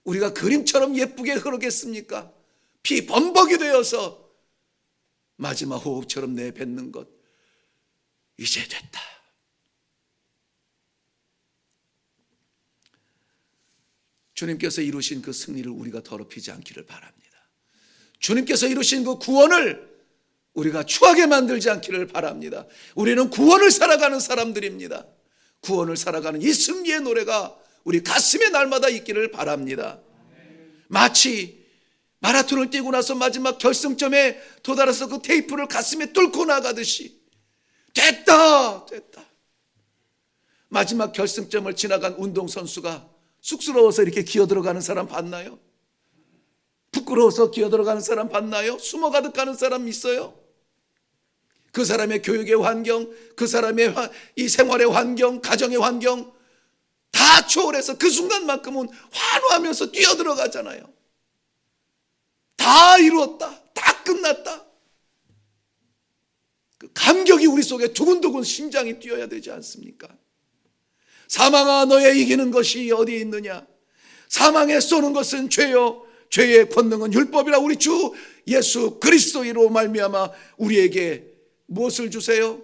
우리가 그림처럼 예쁘게 흐르겠습니까? 피 범벅이 되어서 마지막 호흡처럼 내뱉는 것, 이제 됐다. 주님께서 이루신 그 승리를 우리가 더럽히지 않기를 바랍니다. 주님께서 이루신 그 구원을 우리가 추하게 만들지 않기를 바랍니다. 우리는 구원을 살아가는 사람들입니다. 구원을 살아가는 이 승리의 노래가 우리 가슴에 날마다 있기를 바랍니다. 마치 마라톤을 뛰고 나서 마지막 결승점에 도달해서 그 테이프를 가슴에 뚫고 나가듯이 됐다 마지막 결승점을 지나간 운동선수가 쑥스러워서 이렇게 기어들어가는 사람 봤나요? 부끄러워서 기어들어가는 사람 봤나요? 숨어 가득하는 사람 있어요? 그 사람의 교육의 환경, 그 사람의 이 생활의 환경, 가정의 환경 다 초월해서 그 순간만큼은 환호하면서 뛰어들어가잖아요. 다 이루었다, 다 끝났다. 그 감격이 우리 속에 두근두근 심장이 뛰어야 되지 않습니까? 사망아 너의 이기는 것이 어디에 있느냐? 사망에 쏘는 것은 죄요, 죄의 권능은 율법이라. 우리 주 예수 그리스도로 말미암아 우리에게 무엇을 주세요?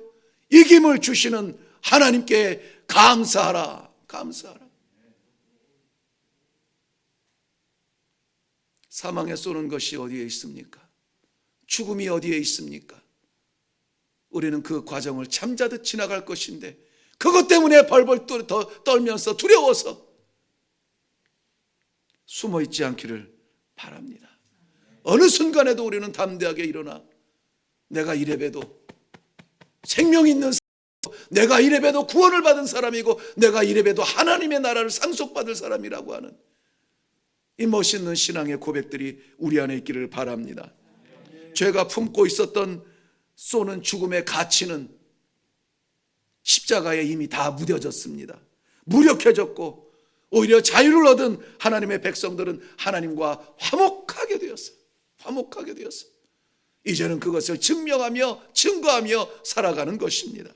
이김을 주시는 하나님께 감사하라. 감사하라. 사망에 쏘는 것이 어디에 있습니까? 죽음이 어디에 있습니까? 우리는 그 과정을 잠자듯 지나갈 것인데 그것 때문에 벌벌 떨면서 두려워서 숨어있지 않기를 바랍니다. 어느 순간에도 우리는 담대하게 일어나 내가 이래봬도 생명 있는 사람이고, 내가 이래봬도 구원을 받은 사람이고, 내가 이래봬도 하나님의 나라를 상속받을 사람이라고 하는 이 멋있는 신앙의 고백들이 우리 안에 있기를 바랍니다. 죄가 품고 있었던 쏘는 죽음의 가치는 십자가에 이미 다 무뎌졌습니다. 무력해졌고 오히려 자유를 얻은 하나님의 백성들은 하나님과 화목하게 되었어요. 화목하게 되었어요. 이제는 그것을 증명하며 증거하며 살아가는 것입니다.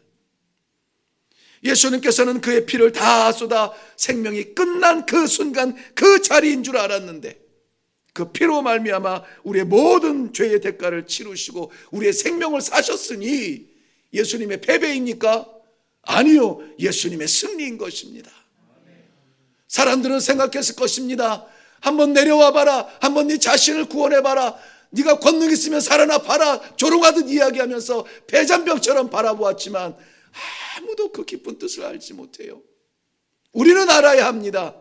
예수님께서는 그의 피를 다 쏟아 생명이 끝난 그 순간 그 자리인 줄 알았는데 그 피로 말미암아 우리의 모든 죄의 대가를 치르시고 우리의 생명을 사셨으니 예수님의 패배입니까? 아니요, 예수님의 승리인 것입니다. 사람들은 생각했을 것입니다. 한번 내려와 봐라, 한번 네 자신을 구원해 봐라, 네가 권능 있으면 살아나 봐라, 조롱하듯 이야기하면서 패잔병처럼 바라보았지만 아무도 그 깊은 뜻을 알지 못해요. 우리는 알아야 합니다.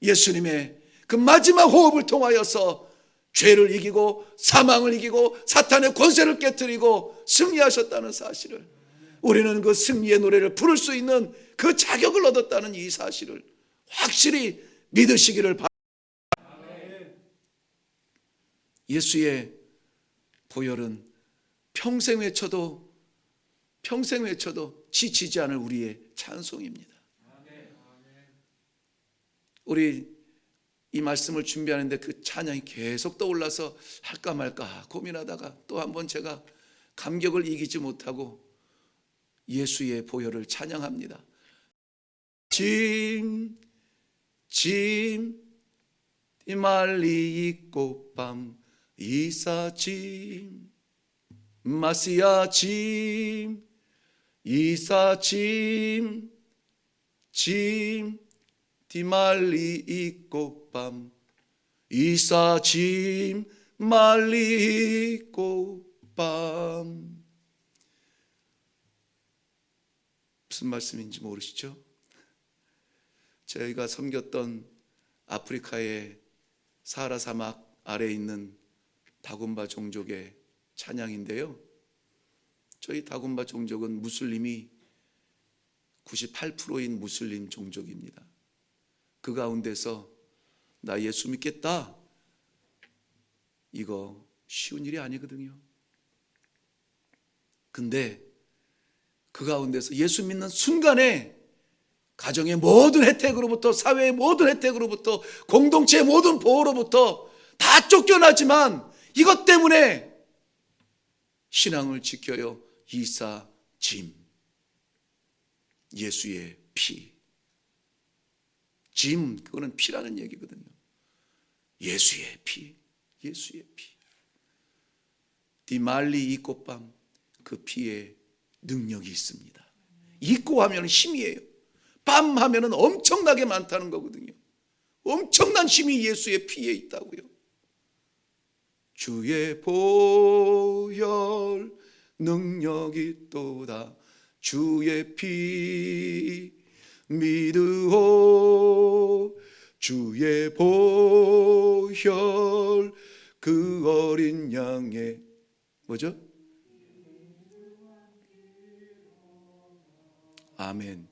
예수님의 그 마지막 호흡을 통하여서 죄를 이기고 사망을 이기고 사탄의 권세를 깨뜨리고 승리하셨다는 사실을, 우리는 그 승리의 노래를 부를 수 있는 그 자격을 얻었다는 이 사실을 확실히 믿으시기를 바랍니다. 예수의 보혈은 평생 외쳐도 지치지 않을 우리의 찬송입니다. 우리 이 말씀을 준비하는데 그 찬양이 계속 떠올라서 할까 말까 고민하다가 또 한번 제가 감격을 이기지 못하고 예수의 보혈을 찬양합니다. 짐 이말리 이꽃밤 이사짐 마시아 짐 이사짐 디말리 이꽃밤 이사짐 말리 이꽃밤. 무슨 말씀인지 모르시죠? 저희가 섬겼던 아프리카의 사하라 사막 아래에 있는 다군바 종족의 찬양인데요, 저희 다군바 종족은 무슬림이 98%인 무슬림 종족입니다. 그 가운데서 나 예수 믿겠다, 이거 쉬운 일이 아니거든요. 근데 그 가운데서 예수 믿는 순간에 가정의 모든 혜택으로부터, 사회의 모든 혜택으로부터, 공동체의 모든 보호로부터 다 쫓겨나지만 이것 때문에 신앙을 지켜요. 이사 짐, 예수의 피. 짐, 그거는 피라는 얘기거든요. 예수의 피, 예수의 피. 디말리 이꽃밤, 그 피에 능력이 있습니다. 이꼬 하면 힘이에요. 빰 하면 엄청나게 많다는 거거든요. 엄청난 힘이 예수의 피에 있다고요. 주의 보혈 능력이 또다. 주의 피 믿으오. 주의 보혈 그 어린 양의 뭐죠? 아멘.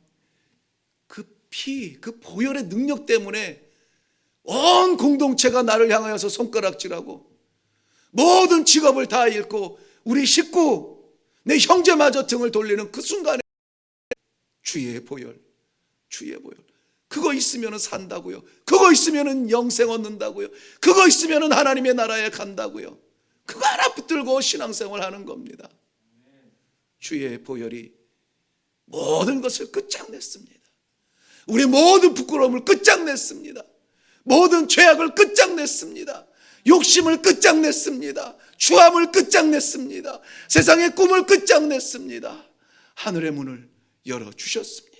그 피, 그 보혈의 능력 때문에 온 공동체가 나를 향하여서 손가락질하고 모든 직업을 다 잃고 우리 식구, 내 형제마저 등을 돌리는 그 순간에 주의 보혈, 주의 보혈. 그거 있으면 산다고요. 그거 있으면 영생 얻는다고요. 그거 있으면 하나님의 나라에 간다고요. 그거 하나 붙들고 신앙생활 하는 겁니다. 주의 보혈이 모든 것을 끝장냈습니다. 우리 모든 부끄러움을 끝장냈습니다. 모든 죄악을 끝장냈습니다. 욕심을 끝장냈습니다. 추함을 끝장냈습니다. 세상의 꿈을 끝장냈습니다. 하늘의 문을 열어주셨습니다.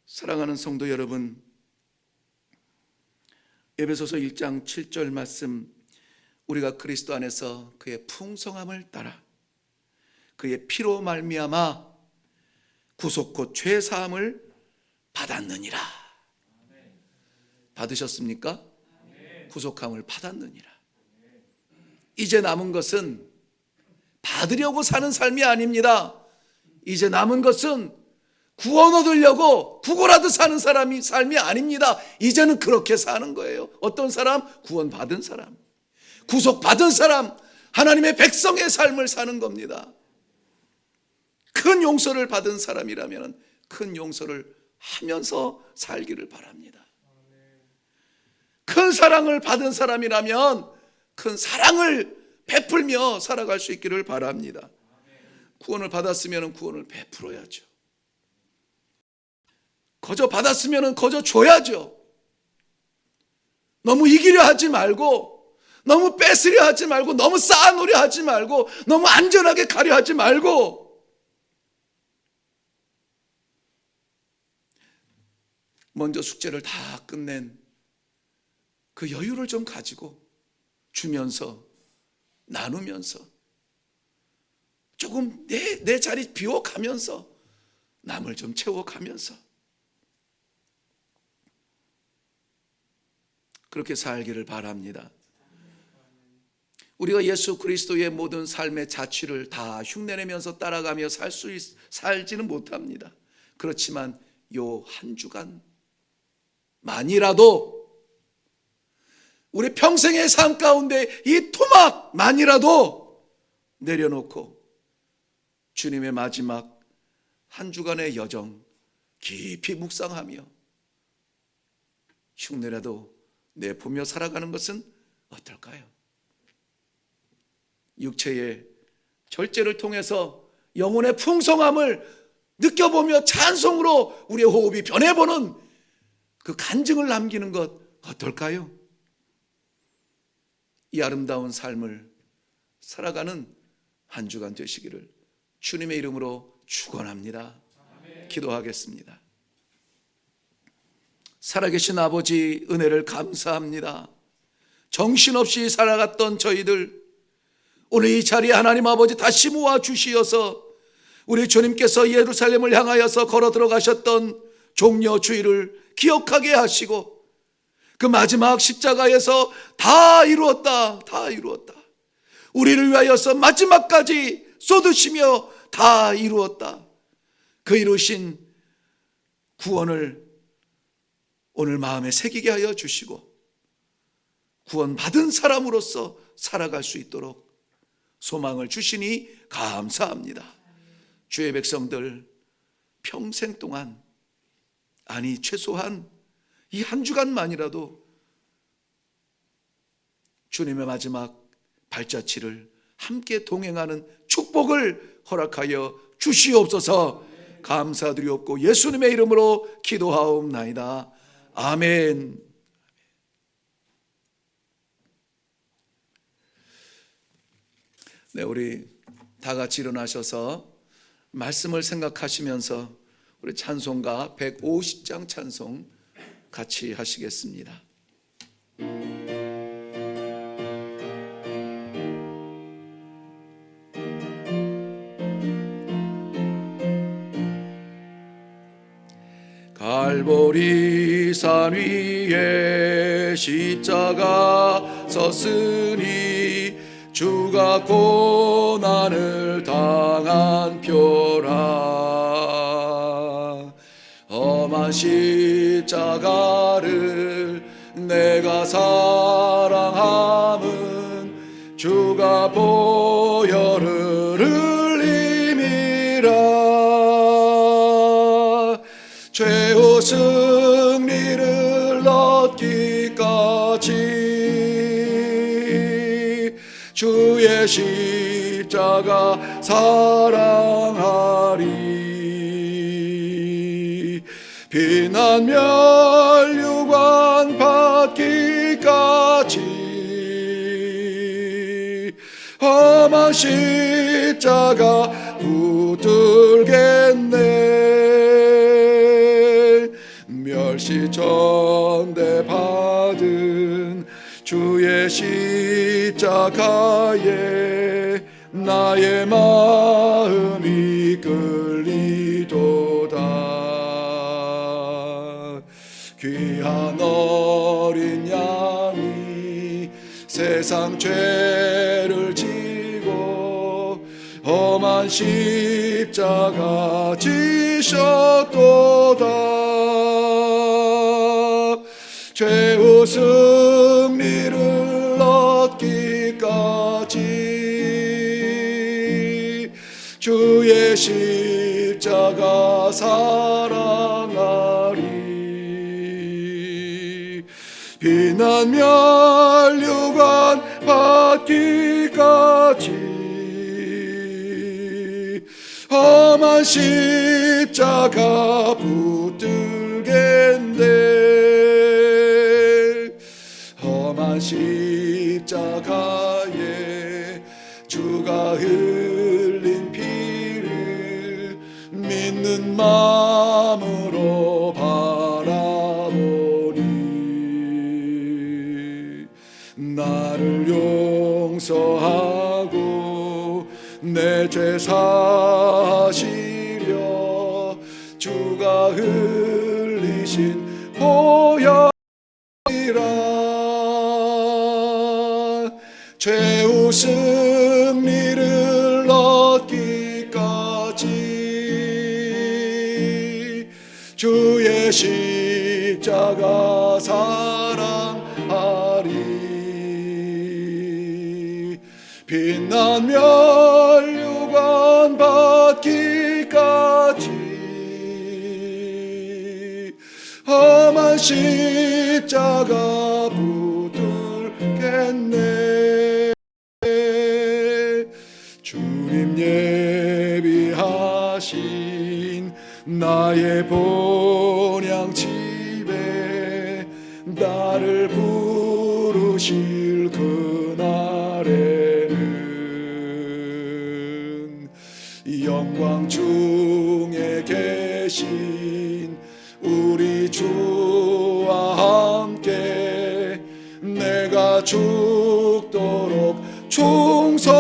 사랑하는 성도 여러분, 에베소서 1장 7절 말씀, 우리가 그리스도 안에서 그의 풍성함을 따라 그의 피로 말미암아 구속 곧 죄사함을 받았느니라. 받으셨습니까? 구속함을 받았느니라. 이제 남은 것은 받으려고 사는 삶이 아닙니다. 이제 남은 것은 구원 얻으려고 구걸하듯 사는 삶이 아닙니다. 이제는 그렇게 사는 거예요. 어떤 사람? 구원 받은 사람, 구속 받은 사람, 하나님의 백성의 삶을 사는 겁니다. 큰 용서를 받은 사람이라면 큰 용서를 하면서 살기를 바랍니다. 큰 사랑을 받은 사람이라면 큰 사랑을 베풀며 살아갈 수 있기를 바랍니다. 구원을 받았으면 구원을 베풀어야죠. 거저 받았으면 거저 줘야죠. 너무 이기려 하지 말고, 너무 뺏으려 하지 말고, 너무 쌓아놓으려 하지 말고, 너무 안전하게 가려 하지 말고, 먼저 숙제를 다 끝낸 그 여유를 좀 가지고 주면서, 나누면서, 조금 내 자리 비워가면서 남을 좀 채워가면서 그렇게 살기를 바랍니다. 우리가 예수 그리스도의 모든 삶의 자취를 다 흉내내면서 따라가며 살지는 못합니다. 그렇지만 요 한 주간만이라도 우리 평생의 삶 가운데 이 토막만이라도 내려놓고 주님의 마지막 한 주간의 여정 깊이 묵상하며 흉내라도 내보며 살아가는 것은 어떨까요? 육체의 절제를 통해서 영혼의 풍성함을 느껴보며 찬송으로 우리의 호흡이 변해보는 그 간증을 남기는 것 어떨까요? 이 아름다운 삶을 살아가는 한 주간 되시기를 주님의 이름으로 축원합니다. 기도하겠습니다. 살아계신 아버지, 은혜를 감사합니다. 정신없이 살아갔던 저희들, 오늘 이 자리에 하나님 아버지 다시 모아 주시어서 우리 주님께서 예루살렘을 향하여서 걸어 들어가셨던 종려 주일을 기억하게 하시고 그 마지막 십자가에서 다 이루었다, 다 이루었다, 우리를 위하여서 마지막까지 쏟으시며 다 이루었다, 그 이루신 구원을 오늘 마음에 새기게 하여 주시고 구원받은 사람으로서 살아갈 수 있도록 소망을 주시니 감사합니다. 주의 백성들 평생 동안, 아니 최소한 이 한 주간만이라도 주님의 마지막 발자취를 함께 동행하는 축복을 허락하여 주시옵소서. 감사드리옵고 예수님의 이름으로 기도하옵나이다. 아멘. 네, 우리 다 같이 일어나셔서 말씀을 생각하시면서 우리 찬송가 150장 찬송 같이 하시겠습니다. 갈보리 산 위에 십자가 섰으니 주가 고난을 당한 표라. 험한 십자가를 내가 사랑함은 주가 보혈을 흘림이라. 최후 승리를 얻기까지 주의 십자가 사랑하리. 비난 멸류관 받기까지 험한 십자가 붙들겠네. 멸시전대 받은 주의 십자가에 나의 마음이 끌리도다. 귀한 어린 양이 세상 죄를 지고 험한 십자가 지셨도다. 최후 승리를 얻기까지 주의 십자가 사랑하리. 비난 멸류관 받기까지 험한 십자가 붙들겠네. 험한 십자가에 주가 흘린 피를 믿는 마음으로 바라보니 나를 용서하고 내 죄 사시려 주가 흘리신 보혈이라. 최후 승리를 얻기까지 주의 십자가 사랑하리. 빛난 멸류관 받기까지 험한 십자가 붙들겠네. 주님 예비하신 나의 본향 집에 나를 부르실 그날에는 영광 중에 계신 우리 주와 함께 내가 죽도록 충성하리.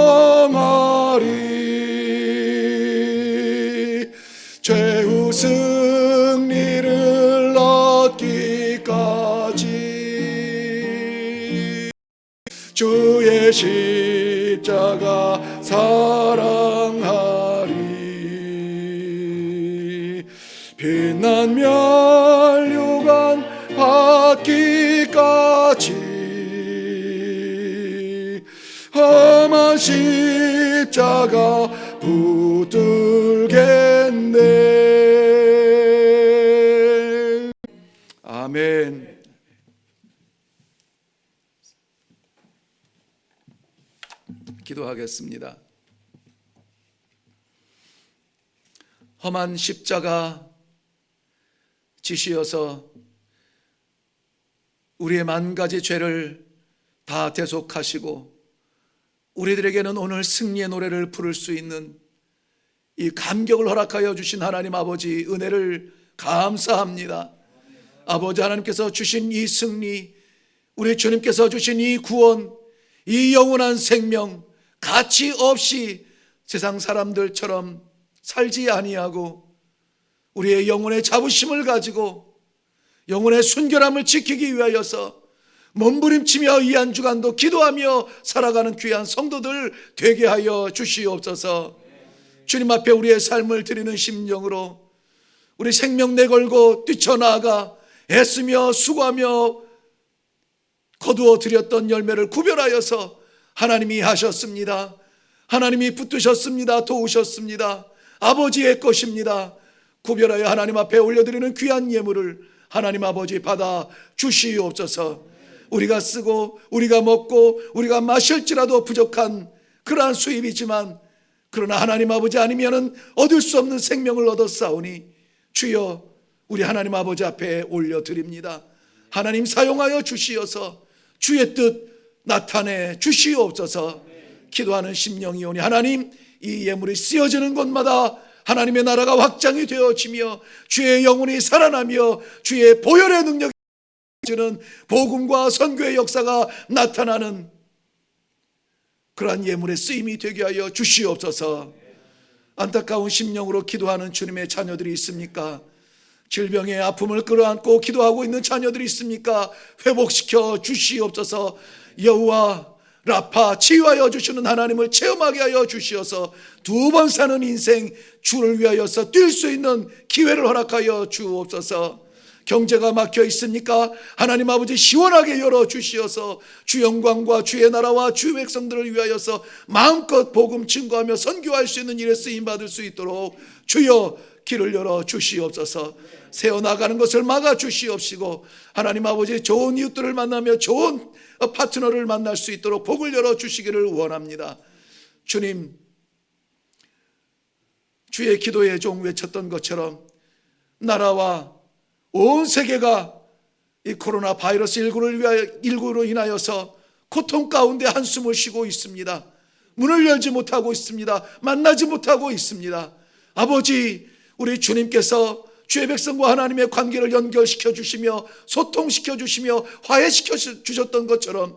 최후 승리를 얻기까지 주의 십자가 사랑하리. 빛난 멸류관 받기까지 험한 십자가 붙들겠네. 아멘. 기도하겠습니다. 험한 십자가 지시어서 우리의 만 가지 죄를 다 대속하시고 우리들에게는 오늘 승리의 노래를 부를 수 있는 이 감격을 허락하여 주신 하나님 아버지 은혜를 감사합니다. 아버지 하나님께서 주신 이 승리, 우리 주님께서 주신 이 구원, 이 영원한 생명, 가치 없이 세상 사람들처럼 살지 아니하고 우리의 영혼의 자부심을 가지고 영혼의 순결함을 지키기 위하여서 몸부림치며 이 한 주간도 기도하며 살아가는 귀한 성도들 되게 하여 주시옵소서. 주님 앞에 우리의 삶을 드리는 심령으로 우리 생명 내걸고 뛰쳐나가 애쓰며 수고하며 거두어 드렸던 열매를 구별하여서 하나님이 하셨습니다. 하나님이 붙드셨습니다. 도우셨습니다. 아버지의 것입니다. 구별하여 하나님 앞에 올려드리는 귀한 예물을 하나님 아버지 받아 주시옵소서. 우리가 쓰고 우리가 먹고 우리가 마실지라도 부족한 그러한 수입이지만 그러나 하나님 아버지 아니면은 얻을 수 없는 생명을 얻었사오니 주여 우리 하나님 아버지 앞에 올려드립니다. 하나님 사용하여 주시어서 주의 뜻 나타내 주시옵소서. 기도하는 심령이오니 하나님 이 예물이 쓰여지는 곳마다 하나님의 나라가 확장이 되어지며 주의 영혼이 살아나며 주의 보혈의 능력이 주는 복음과 선교의 역사가 나타나는 그러한 예물의 쓰임이 되게 하여 주시옵소서. 안타까운 심령으로 기도하는 주님의 자녀들이 있습니까? 질병의 아픔을 끌어안고 기도하고 있는 자녀들이 있습니까? 회복시켜 주시옵소서. 여호와 라파 치유하여 주시는 하나님을 체험하게 하여 주시어서 두 번 사는 인생 주를 위하여서 뛸 수 있는 기회를 허락하여 주옵소서. 경제가 막혀 있습니까? 하나님 아버지 시원하게 열어 주시어서 주 영광과 주의 나라와 주 백성들을 위하여서 마음껏 복음 증거하며 선교할 수 있는 일에 쓰임 받을 수 있도록 주여 길을 열어 주시옵소서. 새어나가는 것을 막아 주시옵시고 하나님 아버지 좋은 이웃들을 만나며 좋은 파트너를 만날 수 있도록 복을 열어 주시기를 원합니다. 주님, 주의 기도의 종 외쳤던 것처럼 나라와 온 세계가 이 코로나 바이러스 19로 인하여서 고통 가운데 한숨을 쉬고 있습니다. 문을 열지 못하고 있습니다. 만나지 못하고 있습니다. 아버지, 우리 주님께서 주의 백성과 하나님의 관계를 연결시켜 주시며 소통시켜 주시며 화해시켜 주셨던 것처럼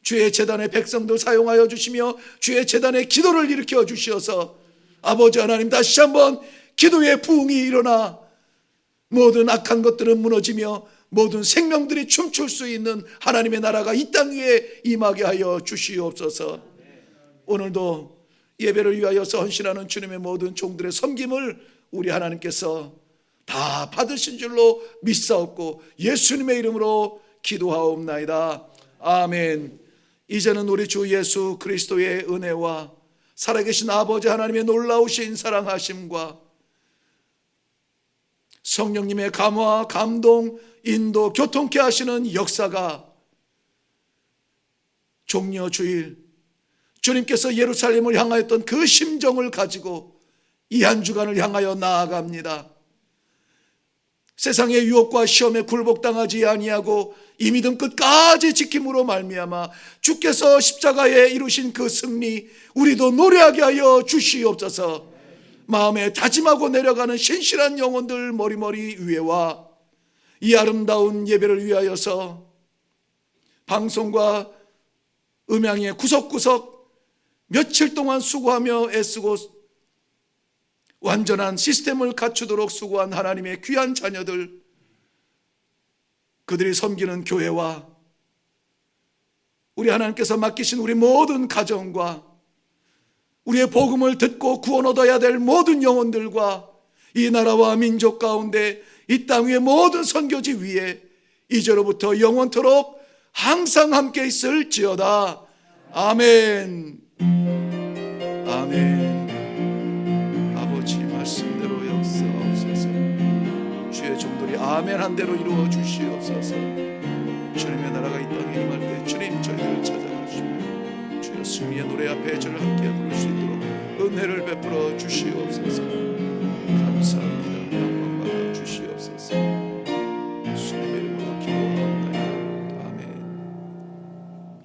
주의 제단의 백성들 사용하여 주시며 주의 제단의 기도를 일으켜 주시어서 아버지 하나님 다시 한번 기도의 부흥이 일어나 모든 악한 것들은 무너지며 모든 생명들이 춤출 수 있는 하나님의 나라가 이 땅 위에 임하게 하여 주시옵소서. 오늘도 예배를 위하여서 헌신하는 주님의 모든 종들의 섬김을 우리 하나님께서 다 받으신 줄로 믿사옵고 예수님의 이름으로 기도하옵나이다. 아멘. 이제는 우리 주 예수 그리스도의 은혜와 살아계신 아버지 하나님의 놀라우신 사랑하심과 성령님의 감화, 감동, 인도, 교통케 하시는 역사가 종려 주일 주님께서 예루살렘을 향하였던 그 심정을 가지고 이 한 주간을 향하여 나아갑니다. 세상의 유혹과 시험에 굴복당하지 아니하고 이 믿음 끝까지 지킴으로 말미암아 주께서 십자가에 이루신 그 승리 우리도 노래하게 하여 주시옵소서. 마음에 다짐하고 내려가는 신실한 영혼들 머리머리 위에와 이 아름다운 예배를 위하여서 방송과 음향의 구석구석 며칠 동안 수고하며 애쓰고 완전한 시스템을 갖추도록 수고한 하나님의 귀한 자녀들, 그들이 섬기는 교회와 우리 하나님께서 맡기신 우리 모든 가정과 우리의 복음을 듣고 구원 얻어야 될 모든 영혼들과 이 나라와 민족 가운데 이 땅 위의 모든 선교지 위에 이제로부터 영원토록 항상 함께 있을지어다. 아멘. 아멘. 아버지 말씀대로 역사옵소서. 주의 종들이 아멘 한 대로 이루어 주시옵소서. 주님의 나라가 이 땅에 임할 때 주님 저희를 찾아가시며 주여 승리의 노래 앞에 저를 함께 부를 수 있도록 은혜를 베풀어 주시옵소서. 감사합니다.